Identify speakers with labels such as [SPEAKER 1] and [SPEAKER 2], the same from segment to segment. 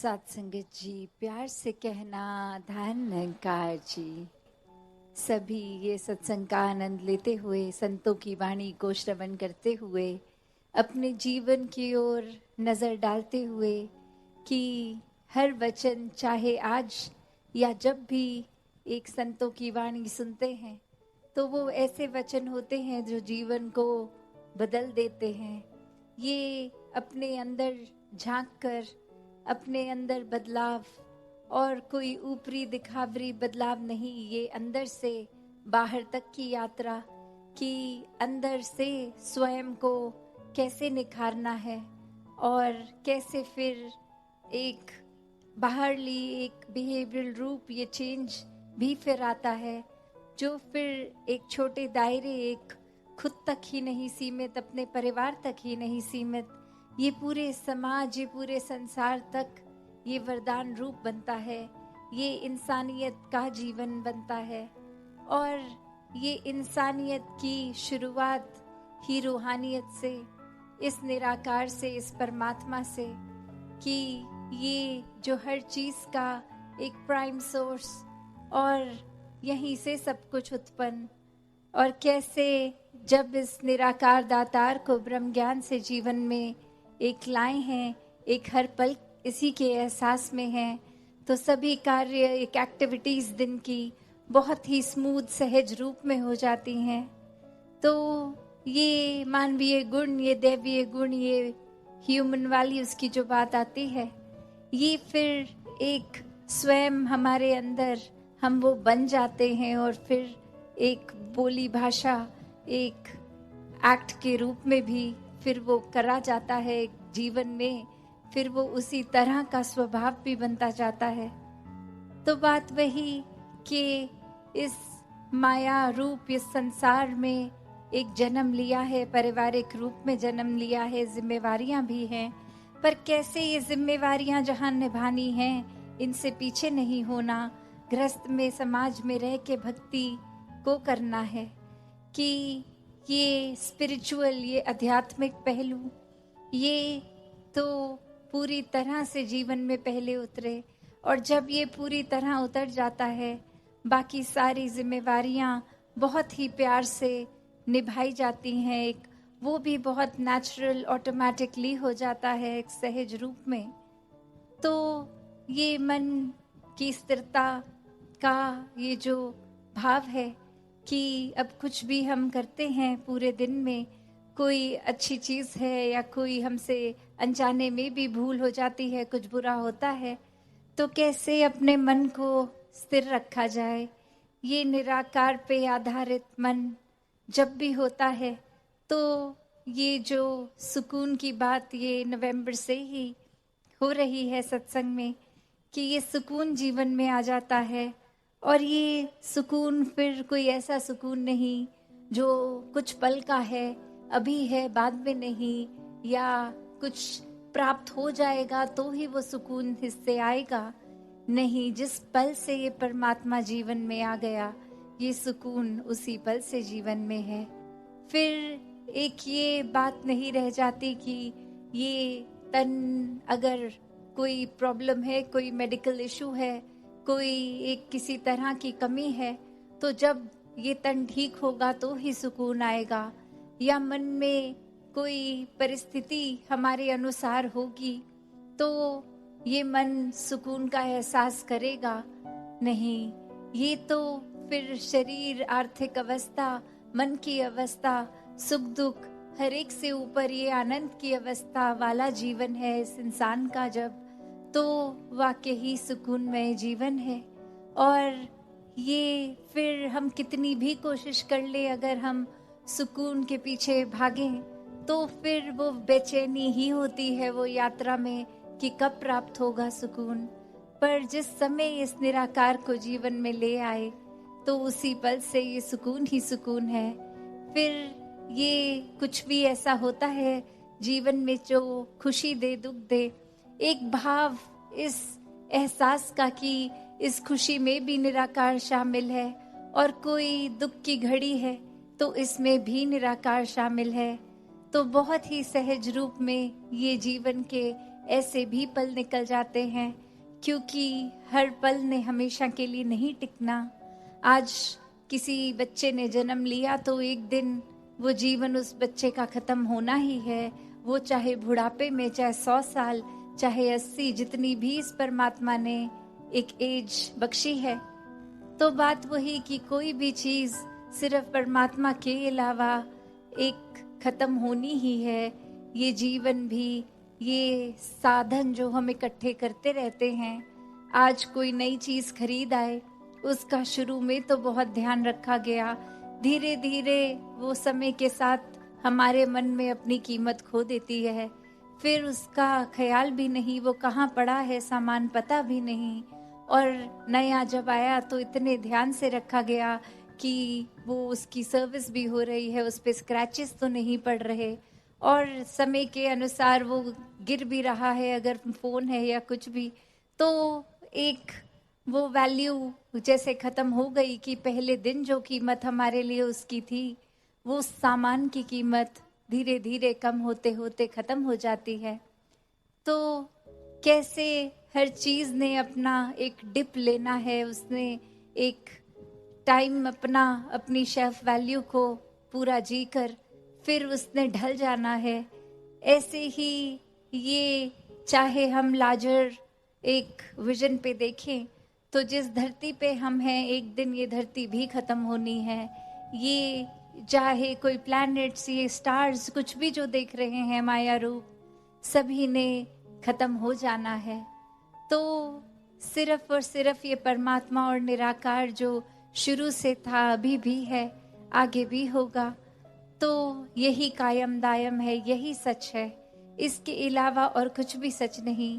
[SPEAKER 1] साथ संगत जी, प्यार से कहना धन निरंकार जी। सभी ये सत्संग का आनंद लेते हुए, संतों की वाणी को श्रवण करते हुए, अपने जीवन की ओर नजर डालते हुए कि हर वचन, चाहे आज या जब भी एक संतों की वाणी सुनते हैं, तो वो ऐसे वचन होते हैं जो जीवन को बदल देते हैं। ये अपने अंदर झांक कर, अपने अंदर बदलाव, और कोई ऊपरी दिखावरी बदलाव नहीं, ये अंदर से बाहर तक की यात्रा, कि अंदर से स्वयं को कैसे निखारना है और कैसे फिर एक बाहरली एक बिहेवियरल रूप, ये चेंज भी फिर आता है, जो फिर एक छोटे दायरे, एक खुद तक ही नहीं सीमित, अपने परिवार तक ही नहीं सीमित, ये पूरे समाज, ये पूरे संसार तक ये वरदान रूप बनता है। ये इंसानियत का जीवन बनता है और ये इंसानियत की शुरुआत ही रूहानियत से, इस निराकार से, इस परमात्मा से, कि ये जो हर चीज़ का एक प्राइम सोर्स, और यहीं से सब कुछ उत्पन्न, और कैसे जब इस निराकार दातार को ब्रह्म ज्ञान से जीवन में एक लाए हैं, एक हर पल इसी के एहसास में हैं, तो सभी कार्य, एक एक्टिविटीज दिन की बहुत ही स्मूथ, सहज रूप में हो जाती हैं। तो ये मानवीय गुण, ये दैवीय गुण, ये ह्यूमन वैल्यूज की जो बात आती है, ये फिर एक स्वयं हमारे अंदर हम वो बन जाते हैं, और फिर एक बोली भाषा, एक एक्ट के रूप में भी फिर वो करा जाता है जीवन में, फिर वो उसी तरह का स्वभाव भी बनता जाता है। तो बात वही कि इस माया रूप, इस संसार में एक जन्म लिया है, पारिवारिक रूप में जन्म लिया है, जिम्मेवारियां भी हैं, पर कैसे ये जिम्मेवारियां जहां निभानी हैं, इनसे पीछे नहीं होना, गृहस्थ में, समाज में रह के भक्ति को करना है, कि ये स्पिरिचुअल, ये आध्यात्मिक पहलू, ये तो पूरी तरह से जीवन में पहले उतरे, और जब ये पूरी तरह उतर जाता है, बाकी सारी जिम्मेवारियां बहुत ही प्यार से निभाई जाती हैं, एक वो भी बहुत नेचुरल, ऑटोमेटिकली हो जाता है, एक सहज रूप में। तो ये मन की स्थिरता का ये जो भाव है कि अब कुछ भी हम करते हैं पूरे दिन में, कोई अच्छी चीज़ है या कोई हमसे अनजाने में भी भूल हो जाती है, कुछ बुरा होता है, तो कैसे अपने मन को स्थिर रखा जाए। ये निराकार पे आधारित मन जब भी होता है, तो ये जो सुकून की बात ये नवंबर से ही हो रही है सत्संग में, कि ये सुकून जीवन में आ जाता है, और ये सुकून फिर कोई ऐसा सुकून नहीं जो कुछ पल का है, अभी है बाद में नहीं, या कुछ प्राप्त हो जाएगा तो ही वो सुकून हिस्से आएगा, नहीं, जिस पल से ये परमात्मा जीवन में आ गया, ये सुकून उसी पल से जीवन में है। फिर एक ये बात नहीं रह जाती कि ये तन, अगर कोई प्रॉब्लम है, कोई मेडिकल इशू है, कोई एक किसी तरह की कमी है, तो जब ये तन ठीक होगा तो ही सुकून आएगा, या मन में कोई परिस्थिति हमारे अनुसार होगी तो ये मन सुकून का एहसास करेगा, नहीं, ये तो फिर शरीर, आर्थिक अवस्था, मन की अवस्था, सुख दुख, हर एक से ऊपर ये आनंद की अवस्था वाला जीवन है इस इंसान का, जब तो वाकई ही सुकूनमय जीवन है। और ये फिर हम कितनी भी कोशिश कर ले, अगर हम सुकून के पीछे भागें, तो फिर वो बेचैनी ही होती है वो यात्रा में, कि कब प्राप्त होगा सुकून। पर जिस समय इस निराकार को जीवन में ले आए, तो उसी पल से ये सुकून ही सुकून है। फिर ये कुछ भी ऐसा होता है जीवन में जो खुशी दे, दुख दे, एक भाव, इस एहसास का कि इस खुशी में भी निराकार शामिल है, और कोई दुख की घड़ी है तो इसमें भी निराकार शामिल है। तो बहुत ही सहज रूप में ये जीवन के ऐसे भी पल निकल जाते हैं, क्योंकि हर पल ने हमेशा के लिए नहीं टिकना। आज किसी बच्चे ने जन्म लिया तो एक दिन वो जीवन उस बच्चे का खत्म होना ही है। वो चाहे बुढ़ापे में, चाहे 100 साल, चाहे 80, जितनी भी इस परमात्मा ने एक एज बख्शी है। तो बात वही कि कोई भी चीज सिर्फ परमात्मा के अलावा एक खत्म होनी ही है। ये जीवन भी, ये साधन जो हम इकट्ठे करते रहते हैं, आज कोई नई चीज खरीद आए, उसका शुरू में तो बहुत ध्यान रखा गया, धीरे धीरे वो समय के साथ हमारे मन में अपनी कीमत खो देती है। फिर उसका ख्याल भी नहीं, वो कहाँ पड़ा है सामान पता भी नहीं। और नया जब आया तो इतने ध्यान से रखा गया कि वो उसकी सर्विस भी हो रही है, उस पे स्क्रैचेस तो नहीं पड़ रहे, और समय के अनुसार वो गिर भी रहा है अगर फोन है या कुछ भी। तो एक वो वैल्यू जैसे खत्म हो गई कि पहले दिन जो कीमत हमारे लिए उसकी थी, वो सामान की कीमत धीरे धीरे कम होते होते खत्म हो जाती है। तो कैसे हर चीज ने अपना एक डिप लेना है, उसने एक टाइम अपना, अपनी शेल्फ वैल्यू को पूरा जीकर फिर उसने ढल जाना है। ऐसे ही ये, चाहे हम लार्जर एक विजन पे देखें तो जिस धरती पे हम हैं, एक दिन ये धरती भी खत्म होनी है। ये चाहे कोई प्लैनेट्स, ये स्टार्स, कुछ भी जो देख रहे हैं माया रूप, सभी ने खत्म हो जाना है। तो सिर्फ और सिर्फ ये परमात्मा और निराकार जो शुरू से था, अभी भी है, आगे भी होगा, तो यही कायम दायम है, यही सच है। इसके अलावा और कुछ भी सच नहीं।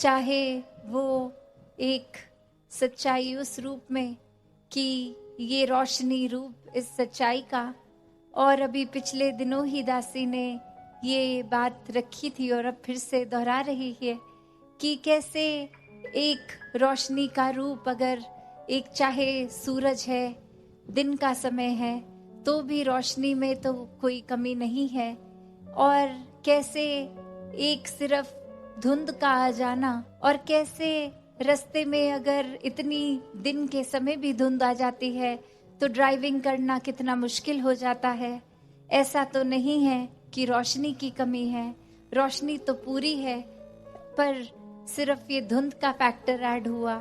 [SPEAKER 1] चाहे वो एक सच्चाई उस रूप में कि ये रोशनी रूप इस सच्चाई का, और अभी पिछले दिनों ही दासी ने ये बात रखी थी और अब फिर से दोहरा रही है कि कैसे एक रोशनी का रूप, अगर एक चाहे सूरज है, दिन का समय है, तो भी रोशनी में तो कोई कमी नहीं है। और कैसे एक सिर्फ धुंध का आ जाना, और कैसे रास्ते में अगर इतनी दिन के समय भी धुंध आ जाती है तो ड्राइविंग करना कितना मुश्किल हो जाता है। ऐसा तो नहीं है कि रोशनी की कमी है, रोशनी तो पूरी है, पर सिर्फ ये धुंध का फैक्टर ऐड हुआ।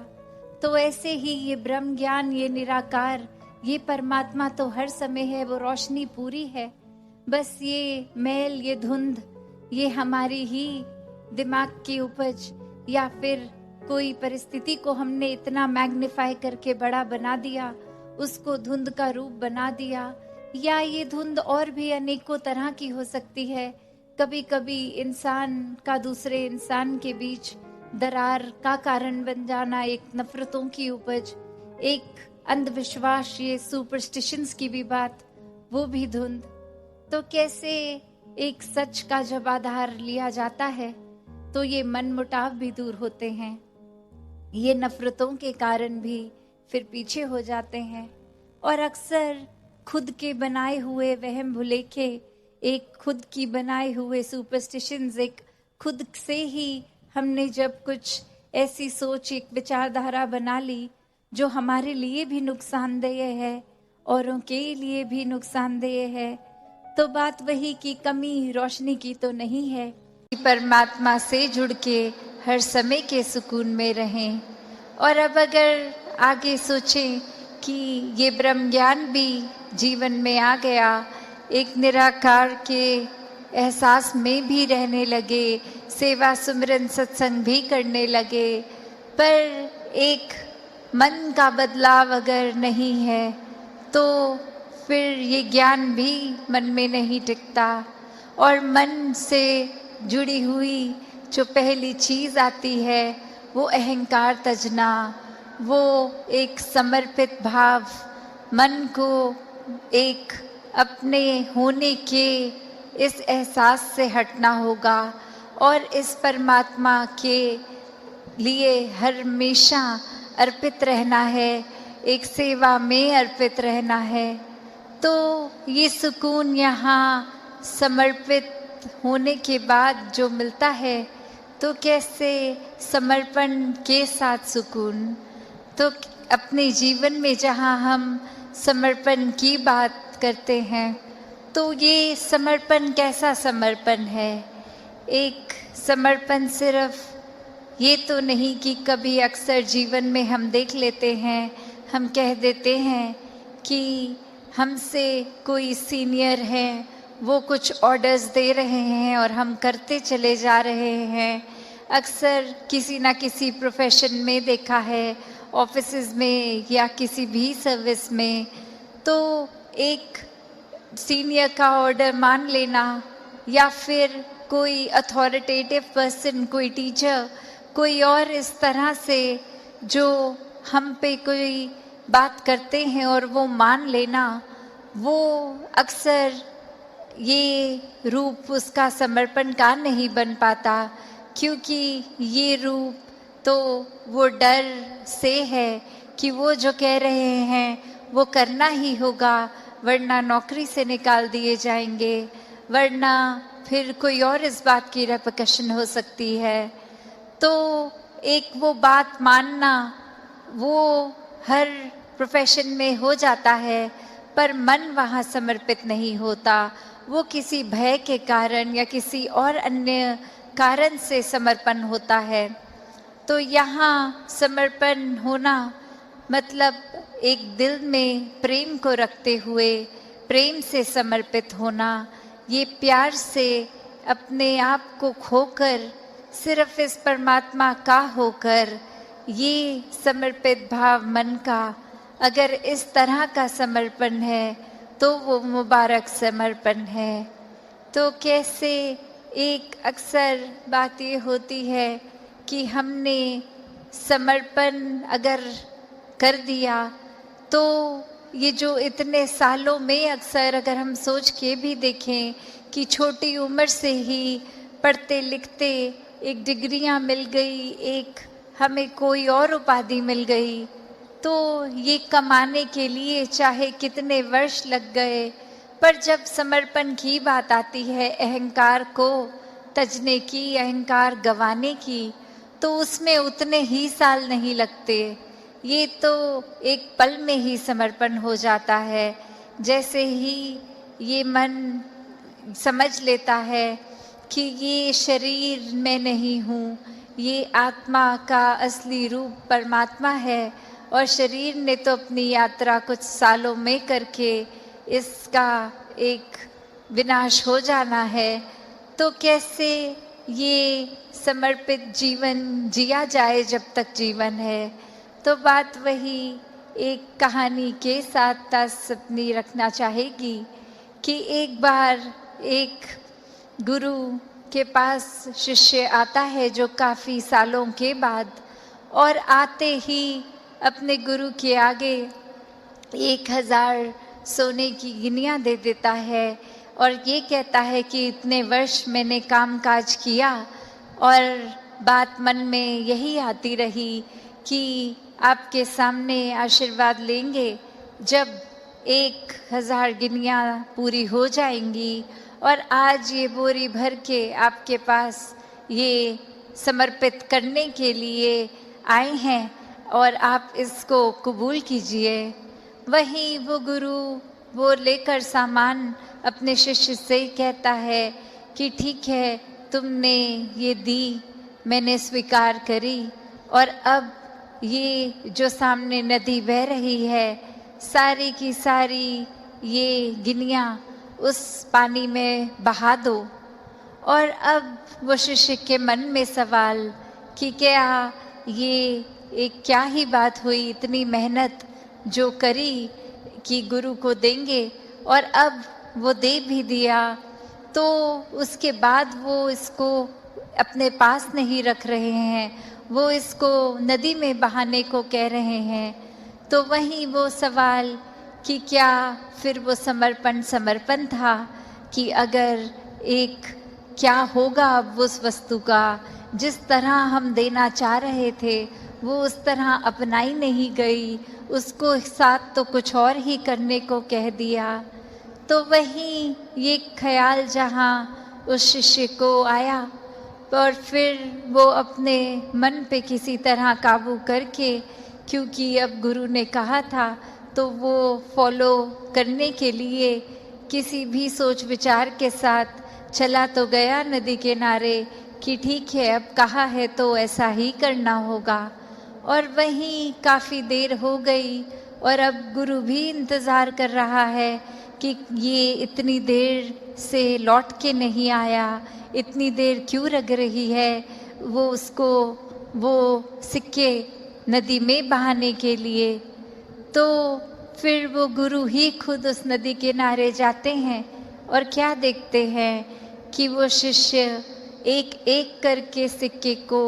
[SPEAKER 1] तो ऐसे ही ये ब्रह्म ज्ञान, ये निराकार, ये परमात्मा तो हर समय है, वो रोशनी पूरी है। बस ये मैल, ये धुंध, ये हमारी ही दिमाग की उपज, या फिर कोई परिस्थिति को हमने इतना मैग्नीफाई करके बड़ा बना दिया, उसको धुंध का रूप बना दिया। या ये धुंध और भी अनेकों तरह की हो सकती है। कभी कभी इंसान का दूसरे इंसान के बीच दरार का कारण बन जाना, एक नफरतों की उपज, एक अंधविश्वास, ये सुपरस्टिशंस की भी बात, वो भी धुंध। तो कैसे एक सच का जब आधार लिया जाता है तो ये मन मुटाव भी दूर होते हैं, ये नफरतों के कारण भी फिर पीछे हो जाते हैं। और अक्सर खुद के बनाए हुए वहम भुलेखे, एक खुद की बनाए हुए सुपरस्टिशंस, एक खुद से ही हमने जब कुछ ऐसी सोच, एक विचारधारा बना ली जो हमारे लिए भी नुकसानदेह है, औरों के लिए भी नुकसानदेह है, तो बात वही कि कमी रोशनी की तो नहीं है। परमात्मा से जुड़ के हर समय के सुकून में रहें। और अब अगर आगे सोचें कि ये ब्रह्म ज्ञान भी जीवन में आ गया, एक निराकार के एहसास में भी रहने लगे, सेवा सुमिरन सत्संग भी करने लगे, पर एक मन का बदलाव अगर नहीं है तो फिर ये ज्ञान भी मन में नहीं टिकता। और मन से जुड़ी हुई जो पहली चीज आती है वो अहंकार तजना, वो एक समर्पित भाव, मन को एक अपने होने के इस एहसास से हटना होगा और इस परमात्मा के लिए हमेशा अर्पित रहना है, एक सेवा में अर्पित रहना है। तो ये सुकून यहाँ समर्पित होने के बाद जो मिलता है, तो कैसे समर्पण के साथ सुकून। तो अपने जीवन में जहाँ हम समर्पण की बात करते हैं, तो ये समर्पण कैसा समर्पण है। एक समर्पण सिर्फ ये तो नहीं कि कभी अक्सर जीवन में हम देख लेते हैं, हम कह देते हैं कि हमसे कोई सीनियर है, वो कुछ ऑर्डर्स दे रहे हैं और हम करते चले जा रहे हैं। अक्सर किसी ना किसी प्रोफेशन में देखा है, ऑफिसेज में या किसी भी सर्विस में, तो एक सीनियर का ऑर्डर मान लेना या फिर कोई अथॉरिटेटिव पर्सन, कोई टीचर, कोई और इस तरह से जो हम पे कोई बात करते हैं और वो मान लेना, वो अक्सर ये रूप उसका समर्पण का नहीं बन पाता, क्योंकि ये रूप तो वो डर से है कि वो जो कह रहे हैं वो करना ही होगा, वरना नौकरी से निकाल दिए जाएंगे, वरना फिर कोई और इस बात की रेपकशन हो सकती है। तो एक वो बात मानना वो हर प्रोफेशन में हो जाता है, पर मन वहाँ समर्पित नहीं होता। वो किसी भय के कारण या किसी और अन्य कारण से समर्पण होता है। तो यहाँ समर्पण होना मतलब एक दिल में प्रेम को रखते हुए प्रेम से समर्पित होना, ये प्यार से अपने आप को खोकर सिर्फ इस परमात्मा का होकर, ये समर्पित भाव मन का अगर इस तरह का समर्पण है तो वो मुबारक समर्पण है। तो कैसे एक अक्सर बात ये होती है कि हमने समर्पण अगर कर दिया तो ये जो इतने सालों में अक्सर अगर हम सोच के भी देखें कि छोटी उम्र से ही पढ़ते लिखते एक डिग्रियां मिल गई, एक हमें कोई और उपाधि मिल गई, तो ये कमाने के लिए चाहे कितने वर्ष लग गए, पर जब समर्पण की बात आती है, अहंकार को तजने की, अहंकार गंवाने की, तो उसमें उतने ही साल नहीं लगते। ये तो एक पल में ही समर्पण हो जाता है। जैसे ही ये मन समझ लेता है कि ये शरीर मैं नहीं हूँ, ये आत्मा का असली रूप परमात्मा है और शरीर ने तो अपनी यात्रा कुछ सालों में करके इसका एक विनाश हो जाना है, तो कैसे ये समर्पित जीवन जिया जाए जब तक जीवन है। तो बात वही एक कहानी के साथ अपनी रखना चाहेगी कि एक बार एक गुरु के पास शिष्य आता है जो काफ़ी सालों के बाद, और आते ही अपने गुरु के आगे 1000 सोने की गिनियाँ दे देता है और ये कहता है कि इतने वर्ष मैंने काम काज किया और बात मन में यही आती रही कि आपके सामने आशीर्वाद लेंगे जब 1000 गिनियाँ पूरी हो जाएंगी, और आज ये बोरी भर के आपके पास ये समर्पित करने के लिए आए हैं और आप इसको कबूल कीजिए। वहीं वो गुरु वो लेकर सामान अपने शिष्य से कहता है कि ठीक है, तुमने ये दी, मैंने स्वीकार करी, और अब ये जो सामने नदी बह रही है, सारी की सारी ये गिनियाँ उस पानी में बहा दो। और अब वो शिष्य के मन में सवाल कि क्या ये एक क्या ही बात हुई, इतनी मेहनत जो करी कि गुरु को देंगे और अब वो दे भी दिया, तो उसके बाद वो इसको अपने पास नहीं रख रहे हैं, वो इसको नदी में बहाने को कह रहे हैं। तो वहीं वो सवाल कि क्या फिर वो समर्पण था कि अगर एक क्या होगा अब उस वस्तु का, जिस तरह हम देना चाह रहे थे वो उस तरह अपनाई नहीं गई, उसको साथ तो कुछ और ही करने को कह दिया। तो वहीं ये ख्याल जहाँ उस शिष्य को आया और फिर वो अपने मन पे किसी तरह काबू करके, क्योंकि अब गुरु ने कहा था तो वो फॉलो करने के लिए किसी भी सोच विचार के साथ चला तो गया नदी किनारे कि ठीक है, अब कहा है तो ऐसा ही करना होगा। और वहीं काफ़ी देर हो गई और अब गुरु भी इंतज़ार कर रहा है कि ये इतनी देर से लौट के नहीं आया, इतनी देर क्यों लग रही है वो उसको वो सिक्के नदी में बहाने के लिए। तो फिर वो गुरु ही खुद उस नदी किनारे जाते हैं और क्या देखते हैं कि वो शिष्य एक एक करके सिक्के को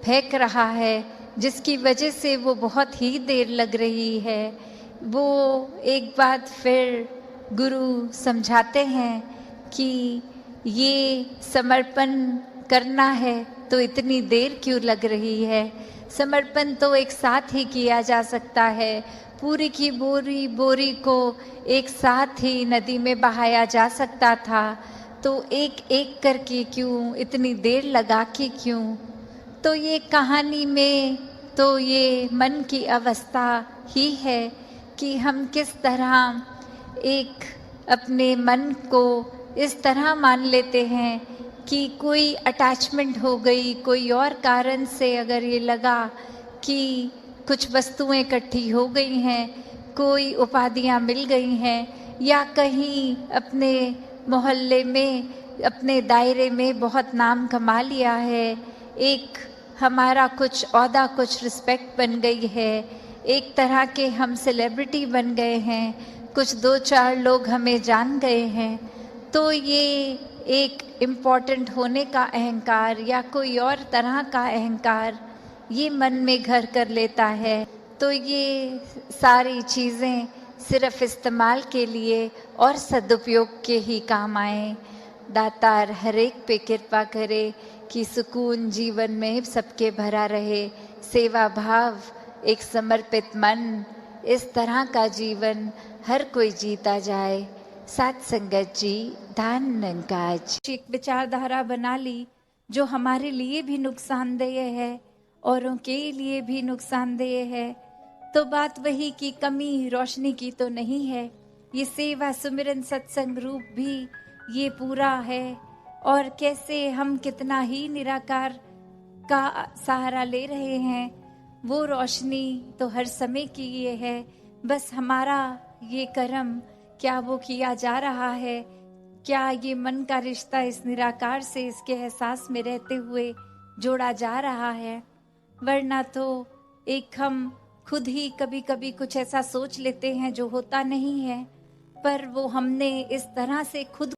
[SPEAKER 1] फेंक रहा है, जिसकी वजह से वो बहुत ही देर लग रही है। वो एक बात फिर गुरु समझाते हैं कि ये समर्पण करना है तो इतनी देर क्यों लग रही है। समर्पण तो एक साथ ही किया जा सकता है, पूरी की बोरी बोरी को एक साथ ही नदी में बहाया जा सकता था, तो एक एक करके क्यों, इतनी देर लगा के क्यों। तो ये कहानी में तो ये मन की अवस्था ही है कि हम किस तरह एक अपने मन को इस तरह मान लेते हैं कि कोई अटैचमेंट हो गई, कोई और कारण से अगर ये लगा कि कुछ वस्तुएं इकट्ठी हो गई हैं, कोई उपाधियां मिल गई हैं, या कहीं अपने मोहल्ले में अपने दायरे में बहुत नाम कमा लिया है, एक हमारा कुछ औहदा, कुछ रिस्पेक्ट बन गई है, एक तरह के हम सेलिब्रिटी बन गए हैं, कुछ दो चार लोग हमें जान गए हैं, तो ये एक इम्पॉर्टेंट होने का अहंकार या कोई और तरह का अहंकार ये मन में घर कर लेता है। तो ये सारी चीज़ें सिर्फ इस्तेमाल के लिए और सदुपयोग के ही काम आए। दातार हर एक पे कृपा करे कि सुकून जीवन में सबके भरा रहे, सेवा भाव, एक समर्पित मन, इस तरह का जीवन हर कोई जीता जाए। साथ संगत जी, धन निकाज। एक विचारधारा बना ली जो हमारे लिए भी नुकसानदेह है, औरों के लिए भी नुकसानदेह है, तो बात वही की कमी रोशनी की तो नहीं है। ये सेवा सुमिरन सत्संग रूप भी ये पूरा है, और कैसे हम कितना ही निराकार का सहारा ले रहे हैं, वो रोशनी तो हर समय की ये है। बस हमारा ये कर्म क्या वो किया जा रहा है, क्या ये मन का रिश्ता इस निराकार से इसके एहसास में रहते हुए जोड़ा जा रहा है। वरना तो एक हम खुद ही कभी कभी कुछ ऐसा सोच लेते हैं जो होता नहीं है, पर वो हमने इस तरह से खुद